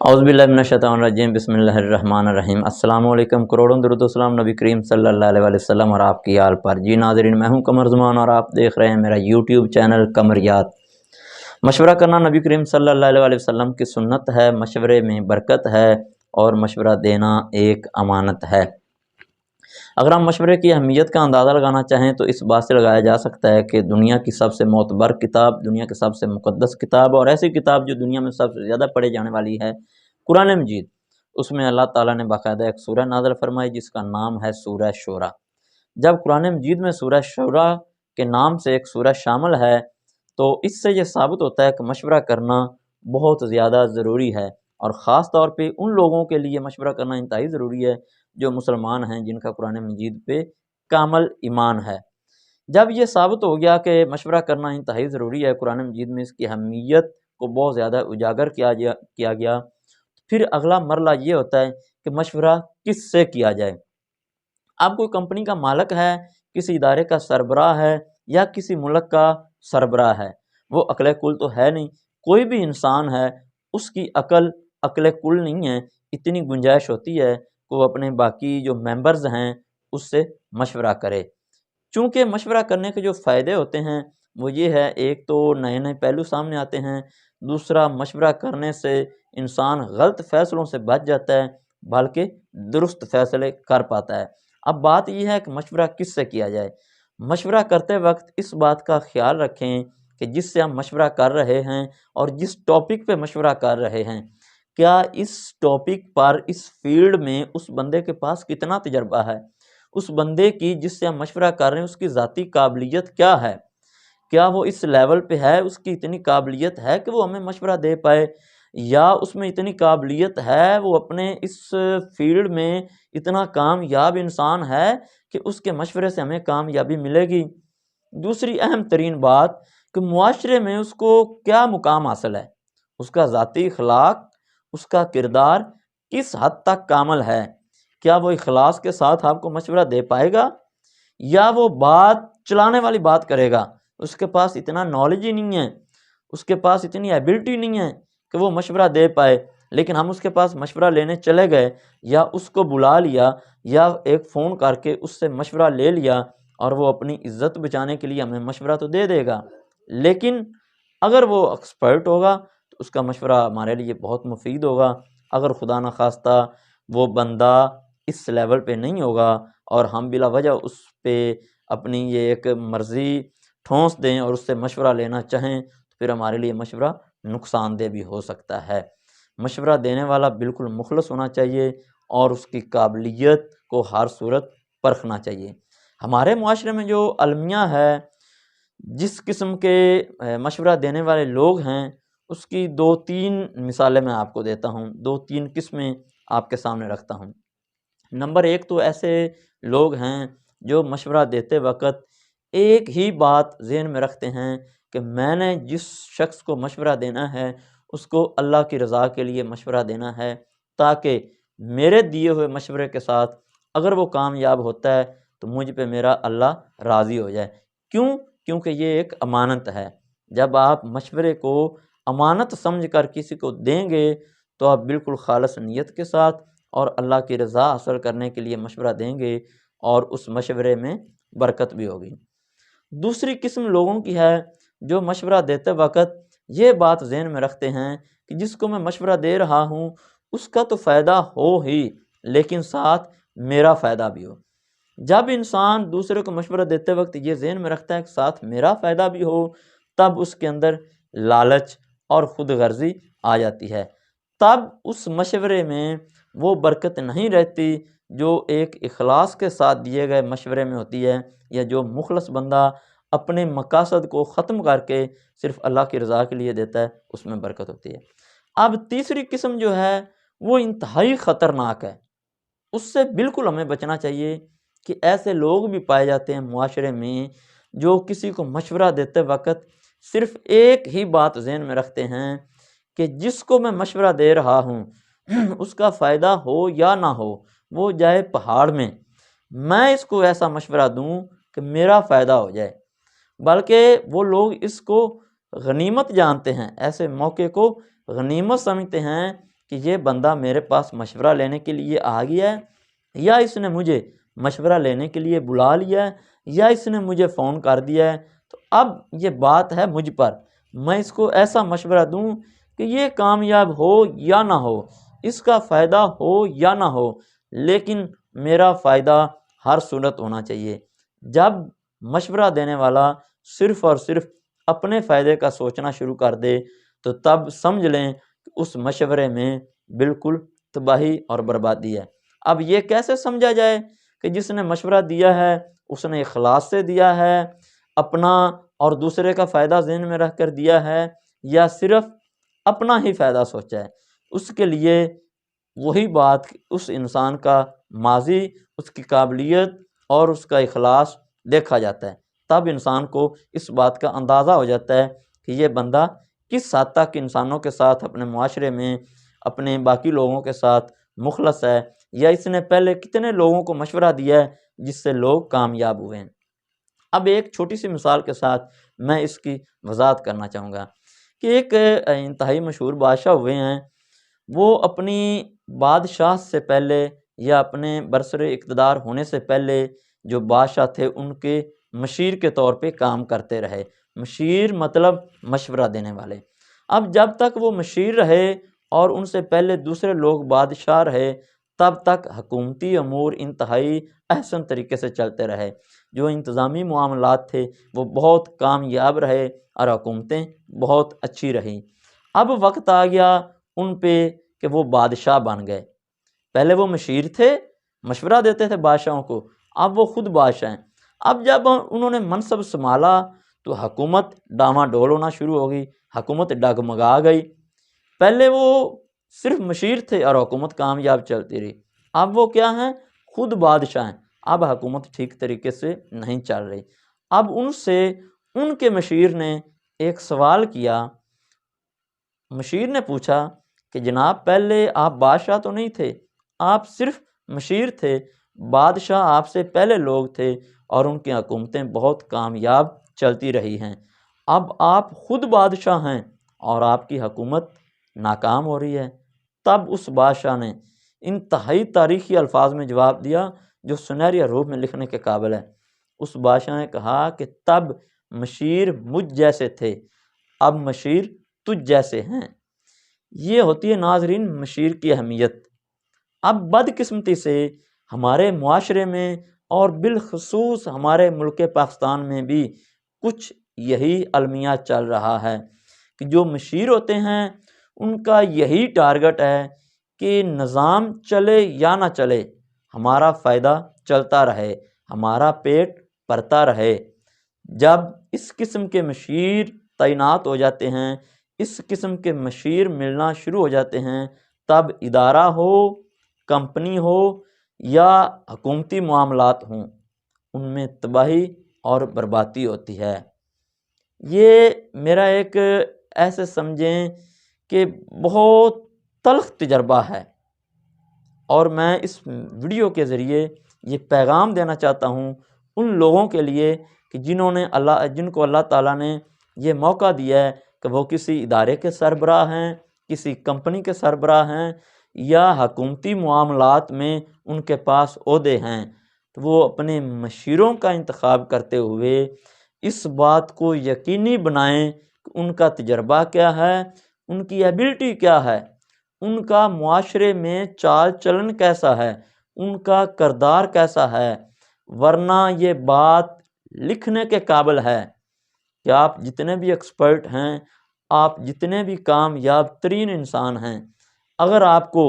औज़ुबिल्लाहिमिनश्शैतानिर्रजीम बिस्मिल्लाहिर्रहमानिर्रहीम। अस्सलाम वालेकुम, करोड़ों दुरूद व सलाम नबी करीम सल्लल्लाहु अलैहि वसल्लम और आपकी आल पर। जी नाज़रीन, मैं हूं कमर ज़मान और आप देख रहे हैं मेरा यूट्यूब चैनल कमरियात। मशवरा करना नबी करीम सल्लल्लाहु अलैहि वसल्लम की सुन्नत है, मशवरे में बरकत है और मशवरा देना एक अमानत है। अगर हम मशवरे की अहमियत का अंदाज़ा लगाना चाहें तो इस बात से लगाया जा सकता है कि दुनिया की सबसे मोतबर किताब, दुनिया की सबसे मुक़द्दस किताब और ऐसी किताब जो दुनिया में सबसे ज़्यादा पढ़ी जाने वाली है, कुरान मजीद। उसमें अल्लाह ताला ने बाकायदा एक सूरह नाज़िल फरमाई जिसका नाम है सूरह शूरा। जब कुरान मजीद में सूरह शूरा के नाम से एक सूरह शामिल है तो इससे ये साबित होता है कि मशवरा करना बहुत ज़्यादा ज़रूरी है और ख़ास तौर पे उन लोगों के लिए मशवरा करना इंतहाई ज़रूरी है जो मुसलमान हैं, जिनका कुरान मजीद पे कामल ईमान है। जब ये साबित हो गया कि मशवरा करना इंतहाई ज़रूरी है, कुरान मजीद में इसकी अहमियत को बहुत ज़्यादा उजागर किया गया, फिर अगला मरला ये होता है कि मशवरा किससे किया जाए। आप कोई कंपनी का मालिक है, किसी इदारे का सरबराह है या किसी मुल्क का सरबराह है, वो अक्ल कुल तो है नहीं। कोई भी इंसान है, उसकी अक्ल कुल नहीं है। इतनी गुंजाइश होती है कि वो अपने बाकी जो मेंबर्स हैं उससे मशवरा करे। चूँकि मशवरा करने के जो फ़ायदे होते हैं वो ये है, एक तो नए नए पहलू सामने आते हैं, दूसरा मशवरा करने से इंसान गलत फ़ैसलों से बच जाता है बल्कि दुरुस्त फ़ैसले कर पाता है। अब बात ये है कि मशवरा किससे किया जाए। मशवरा करते वक्त इस बात का ख्याल रखें कि जिससे हम मशवरा कर रहे हैं और जिस टॉपिक पे मशवरा कर रहे हैं, क्या इस टॉपिक पर, इस फील्ड में उस बंदे के पास कितना तजर्बा है, उस बंदे की जिससे हम मशवरा कर रहे हैं उसकी ज़ाती काबिलियत क्या है, क्या वो इस लेवल पे है, उसकी इतनी काबिलियत है कि वो हमें मशवरा दे पाए, या उसमें इतनी काबिलियत है, वो अपने इस फील्ड में इतना कामयाब इंसान है कि उसके मशवरे से हमें कामयाबी मिलेगी। दूसरी अहम तरीन बात कि मुआशरे में उसको क्या मुकाम हासिल है, उसका ज़ाती अखलाक, उसका किरदार किस हद तक कामल है, क्या वो इखलास के साथ आपको मशवरा दे पाएगा या वो बात चलाने वाली बात करेगा। उसके पास इतना नॉलेज ही नहीं है, उसके पास इतनी एबिलिटी नहीं है कि वो मशवरा दे पाए, लेकिन हम उसके पास मशवरा लेने चले गए या उसको बुला लिया या एक फ़ोन करके उससे मशवरा ले लिया और वो अपनी इज़्ज़त बचाने के लिए हमें मशवरा तो दे देगा, लेकिन अगर वो एक्सपर्ट होगा तो उसका मशवरा हमारे लिए बहुत मुफीद होगा। अगर खुदा न खास्ता वो बंदा इस लेवल पे नहीं होगा और हम बिला वजह उस पे अपनी ये एक मर्ज़ी ठोंस दें और उससे मशवरा लेना चाहें तो फिर हमारे लिए मशवरा नुकसानदेह भी हो सकता है। मशवरा देने वाला बिल्कुल मुखलस होना चाहिए और उसकी काबिलियत को हर सूरत परखना चाहिए। हमारे मुआशरे में जो अलमिया है, जिस किस्म के मशवरा देने वाले लोग हैं, उसकी 2-3 मिसालें मैं आपको देता हूँ, 2-3 किस्में आपके सामने रखता हूँ। नंबर 1 तो ऐसे लोग हैं जो मशवरा देते वक़्त एक ही बात ज़हन में रखते हैं कि मैंने जिस शख्स को मशवरा देना है उसको अल्लाह की रज़ा के लिए मशवरा देना है, ताकि मेरे दिए हुए मशवरे के साथ अगर वो कामयाब होता है तो मुझ पे मेरा अल्लाह राज़ी हो जाए। क्यों? क्योंकि ये एक अमानत है। जब आप मशवरे को अमानत समझ कर किसी को देंगे तो आप बिल्कुल खालिस नीयत के साथ और अल्लाह की रज़ा हासिल करने के लिए मशवरा देंगे और उस मशवरे में बरकत भी होगी। दूसरी किस्म लोगों की है जो मशवरा देते वक़्त ये बात ज़हन में रखते हैं कि जिसको मैं मशवरा दे रहा हूँ उसका तो फ़ायदा हो ही, लेकिन साथ मेरा फ़ायदा भी हो। जब इंसान दूसरे को मशवरा देते वक़्त ये ज़हन में रखता है कि साथ मेरा फ़ायदा भी हो, तब उसके अंदर लालच और ख़ुदगर्ज़ी आ जाती है। तब उस मशवरे में वो बरकत नहीं रहती जो एक इखलास के साथ दिए गए मशवरे में होती है, या जो मुखलस बंदा अपने मकासद को ख़त्म करके सिर्फ़ अल्लाह की रज़ा के लिए देता है, उसमें बरकत होती है। अब तीसरी किस्म जो है वो इंतहाई ख़तरनाक है, उससे बिल्कुल हमें बचना चाहिए कि ऐसे लोग भी पाए जाते हैं मुआशरे में जो किसी को मशवरा देते वक़्त सिर्फ़ एक ही बात ज़हन में रखते हैं कि जिसको मैं मशवरा दे रहा हूँ उसका फ़ायदा हो या ना हो, वो जाए पहाड़ में, मैं इसको ऐसा मशवरा दूँ कि मेरा फ़ायदा हो जाए। बल्कि वो लोग इसको गनीमत जानते हैं, ऐसे मौके को गनीमत समझते हैं कि ये बंदा मेरे पास मशवरा लेने के लिए आ गया है, या इसने मुझे मशवरा लेने के लिए बुला लिया है, या इसने मुझे फ़ोन कर दिया है। तो अब ये बात है मुझ पर, मैं इसको ऐसा मशवरा दूं कि ये कामयाब हो या ना हो, इसका फ़ायदा हो या ना हो, लेकिन मेरा फ़ायदा हर सूरत होना चाहिए। जब मशवरा देने वाला सिर्फ़ और सिर्फ अपने फ़ायदे का सोचना शुरू कर दे, तो तब समझ लें कि उस मशवरे में बिल्कुल तबाही और बर्बादी है। अब ये कैसे समझा जाए कि जिसने मशवरा दिया है उसने इखलास से दिया है, अपना और दूसरे का फ़ायदा ज़हन में रख कर दिया है, या सिर्फ़ अपना ही फ़ायदा सोचा है। उसके लिए वही बात उस इंसान का माज़ी, उसकी काबिलियत और उसका इखलास देखा जाता है। तब इंसान को इस बात का अंदाज़ा हो जाता है कि ये बंदा किस हद तक इंसानों के साथ, अपने मुआशरे में, अपने बाकी लोगों के साथ मुखलस है, या इसने पहले कितने लोगों को मशवरा दिया है जिससे लोग कामयाब हुए हैं। अब एक छोटी सी मिसाल के साथ मैं इसकी वजाहत करना चाहूँगा कि एक इंतहाई मशहूर बादशाह हुए हैं। वो अपनी बादशाह से पहले या अपने बरसरे इक़्तिदार होने से पहले जो बादशाह थे उनके मशीर के तौर पे काम करते रहे। मशीर मतलब मशवरा देने वाले। अब जब तक वो मशीर रहे और उनसे पहले दूसरे लोग बादशाह रहे, तब तक हुकूमती अमूर इंतहाई अहसन तरीके से चलते रहे। जो इंतज़ामी मामलात थे वो बहुत कामयाब रहे और हुकूमतें बहुत अच्छी रहीं। अब वक्त आ गया उन पे कि वो बादशाह बन गए। पहले वो मशीर थे, मशवरा देते थे बादशाहों को, अब वो खुद बादशाह हैं। अब जब उन्होंने मनसब संभाला तो हुकूमत डामाडोल होना शुरू हो गई, हुकूमत डगमगा गई। पहले वो सिर्फ मशीर थे और हुकूमत कामयाब चलती रही। अब वो क्या हैं, खुद बादशाह हैं। अब हुकूमत ठीक तरीके से नहीं चल रही। अब उनसे उनके मशीर ने एक सवाल किया। मशीर ने पूछा कि जनाब पहले आप बादशाह तो नहीं थे, आप सिर्फ मशीर थे। बादशाह आपसे पहले लोग थे और उनकी हुकूमतें बहुत कामयाब चलती रही हैं। अब आप खुद बादशाह हैं और आपकी हुकूमत नाकाम हो रही है। तब उस बादशाह ने इंतहाई तारीखी अल्फाज में जवाब दिया जो सुनहरी रूप में लिखने के काबिल है। उस बादशाह ने कहा कि तब मशीर मुझ जैसे थे, अब मशीर तुझ जैसे हैं। ये होती है नाजरीन मशीर की अहमियत। अब बदकिस्मती से हमारे मुआशरे में और बिलखसूस हमारे मुल्क पाकिस्तान में भी कुछ यही अलमिया चल रहा है कि जो मशीर होते हैं उनका यही टारगेट है कि निज़ाम चले या ना चले, हमारा फ़ायदा चलता रहे, हमारा पेट भरता रहे। जब इस किस्म के मशीर तैनात हो जाते हैं, इस किस्म के मशीर मिलना शुरू हो जाते हैं, तब इदारा हो, कंपनी हो या हुकूमती मामलात हों, उनमें तबाही और बर्बादी होती है। ये मेरा एक ऐसे समझें कि बहुत तल्ख़ तजर्बा है और मैं इस वीडियो के ज़रिए ये पैगाम देना चाहता हूँ उन लोगों के लिए कि जिनको अल्लाह ताला ने ये मौका दिया है कि वो किसी इदारे के सरबराह हैं, किसी कंपनी के सरबराह हैं या हुकूमती मामलात में उनके पास ओहदे हैं, तो वो अपने मशीरों का इंतखाब करते हुए इस बात को यकीनी बनाएं कि उनका तजर्बा क्या है, उनकी एबिलिटी क्या है, उनका मुआशरे में चाल चलन कैसा है, उनका किरदार कैसा है। वरना ये बात लिखने के काबिल है कि आप जितने भी एक्सपर्ट हैं, आप जितने भी कामयाब तरीन इंसान हैं, अगर आपको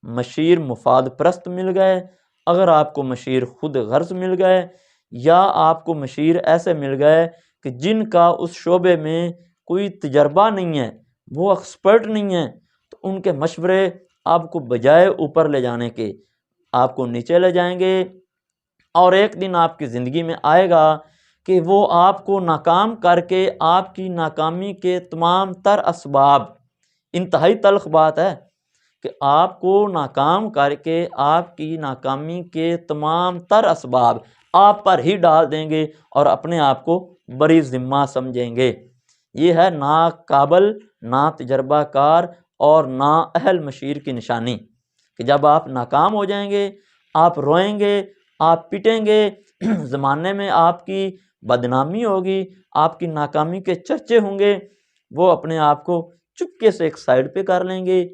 मशीर मुफाद परस्त मिल गए, अगर आपको मशीर खुद गर्ज मिल गए, या आपको मशीर ऐसे मिल गए कि जिनका उस शोबे में कोई तजर्बा नहीं है, वो एक्सपर्ट नहीं है, तो उनके मशवरे आपको बजाय ऊपर ले जाने के आपको नीचे ले जाएंगे। और एक दिन आपकी ज़िंदगी में आएगा कि वो आपको नाकाम करके आपकी नाकामी के तमाम तर असबाब, इंतहाई तल्ख़ बात है कि आपको नाकाम करके आपकी नाकामी के तमाम तर असबाब आप पर ही डाल देंगे और अपने आप को बड़ी ज़िम्मा समझेंगे। ये है नाकाबिल, ना तजर्बाकार और नाअहल मशीर की निशानी कि जब आप नाकाम हो जाएंगे, आप रोएंगे, आप पिटेंगे, ज़माने में आपकी बदनामी होगी, आपकी नाकामी के चर्चे होंगे, वो अपने आप को चुपके से एक साइड पे कर लेंगे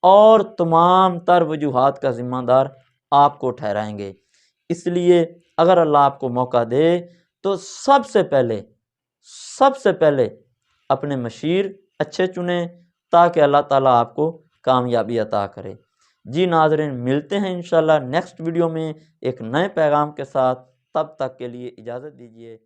और तमाम तर वजूहात का ज़िम्मेदार आपको ठहराएंगे। इसलिए अगर अल्लाह आपको मौका दे तो सबसे पहले अपने मशीर अच्छे चुने ताकि अल्लाह ताला आपको कामयाबी अता करे। जी नाज़रीन, मिलते हैं इंशाल्लाह नेक्स्ट वीडियो में एक नए पैगाम के साथ। तब तक के लिए इजाज़त दीजिए।